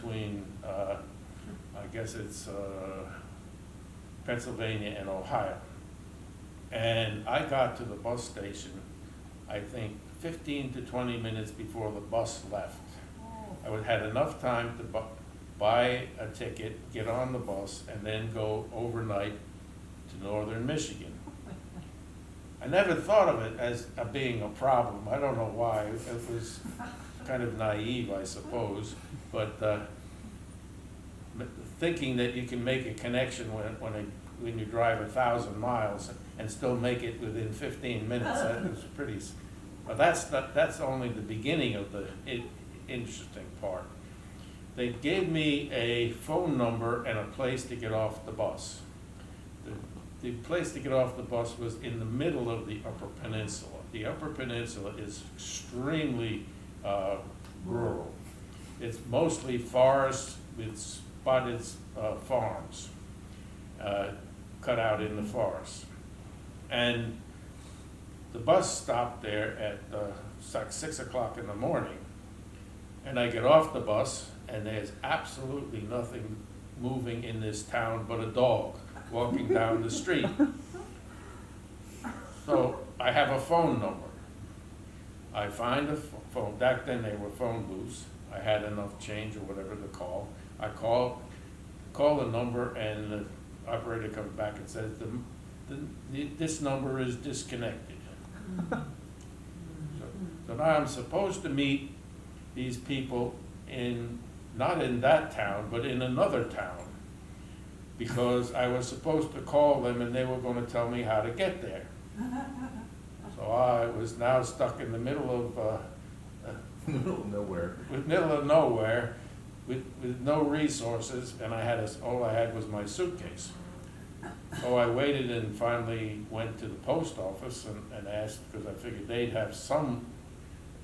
between, I guess it's Pennsylvania and Ohio. And I got to the bus station, I think 15 to 20 minutes before the bus left. I had enough time to buy a ticket, get on the bus, and then go overnight to northern Michigan. I never thought of it as being a problem. I don't know why. It was kind of naive, I suppose, but thinking that you can make a connection when you drive 1,000 miles and still make it within 15 minutes, that was pretty. But that's only the beginning of the interesting part. They gave me a phone number and a place to get off the bus. The place to get off the bus was in the middle of the Upper Peninsula. The Upper Peninsula is extremely rural. It's mostly forests with spotted farms cut out in the forest. And the bus stopped there at like 6 o'clock in the morning, and I get off the bus, and there's absolutely nothing moving in this town but a dog walking down the street. So I have a phone number. I find a phone. Back then they were phone booths. I had enough change or whatever to call. I call the number, and the operator comes back and says, this number is disconnected. So now I'm supposed to meet these people not in that town, but in another town, because I was supposed to call them and they were going to tell me how to get there. So I was now stuck in the middle of middle of nowhere, with no resources, and all I had was my suitcase. So I waited and finally went to the post office and asked, because I figured they'd have some.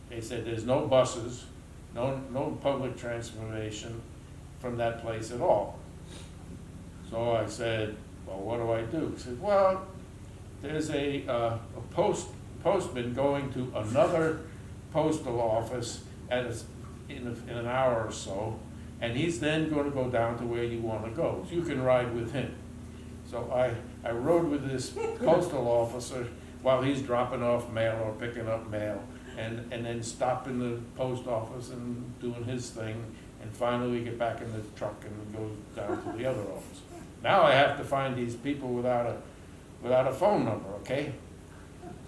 They said there's no buses, no public transportation from that place at all. So I said, well, what do I do? He said, well, there's a postman going to another postal office in an hour or so, and he's then going to go down to where you want to go. So you can ride with him. So I rode with this postal officer while he's dropping off mail or picking up mail, and then stop in the post office and doing his thing, and finally we get back in the truck and go down to the other office. Now I have to find these people without a phone number, okay?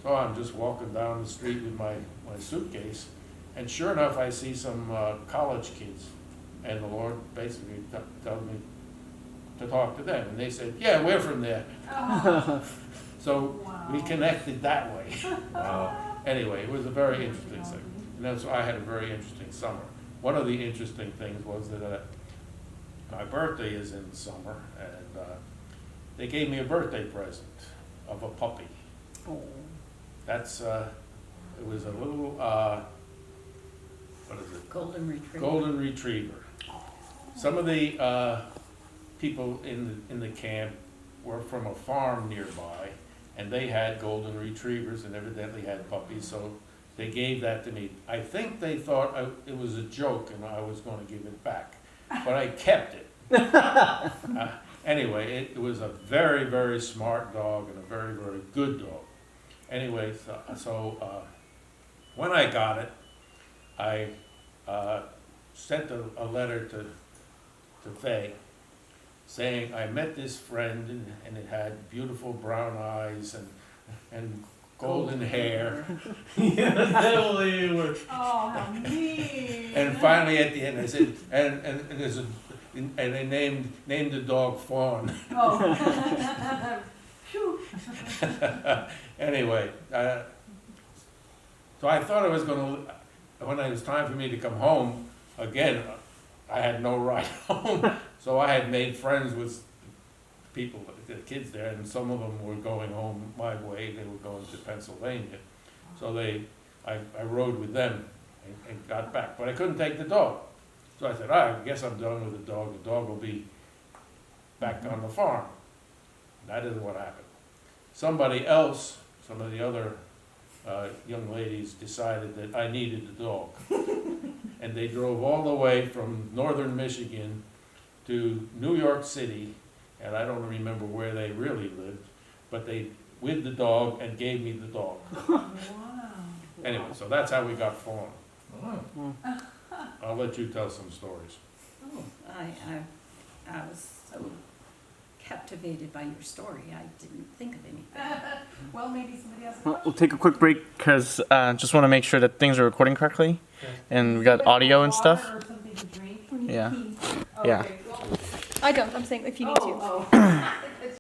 So I'm just walking down the street with my suitcase, and sure enough I see some college kids, and the Lord basically tells me to talk to them, and they said, yeah, we're from there. Oh. So Wow. we connected that way. Wow. Anyway, it was a very interesting thing. And that's why I had a very interesting summer. One of the interesting things was that my birthday is in the summer, and they gave me a birthday present of a puppy. Oh. That's, it was a little, what is it? Golden retriever. Golden retriever. Some of the people in the camp were from a farm nearby, and they had golden retrievers and evidently had puppies, so they gave that to me. I think they thought it was a joke and I was going to give it back, but I kept it. Anyway, it was a very, very smart dog and a very, very good dog. Anyway, so when I got it, I sent a letter to Faye saying I met this friend, and it had beautiful brown eyes and golden hair. Yeah, definitely were. Oh, how mean. And finally at the end I said, and they named the dog Fawn. Oh. Phew. Anyway, so I thought I was going to, when it was time for me to come home, again, I had no ride home. So I had made friends with people, the kids there, and some of them were going home my way. They were going to Pennsylvania. So I rode with them and got back. But I couldn't take the dog. So I said, I guess I'm done with the dog. The dog will be back on the farm. That isn't what happened. Somebody else, some of the other young ladies decided that I needed the dog. and they drove all the way from northern Michigan to New York City, and I don't remember where they really lived, but they, with the dog, and gave me the dog. Wow. Anyway, so that's how we got Fawn. Oh. I'll let you tell some stories. Oh, I was so captivated by your story, I didn't think of anything. Well, maybe somebody else. We'll take a quick break because just want to make sure that things are recording correctly, and we got audio and stuff. Or something to drink? Yeah. Okay, Yeah. well, I don't. I'm saying if you need to. oh.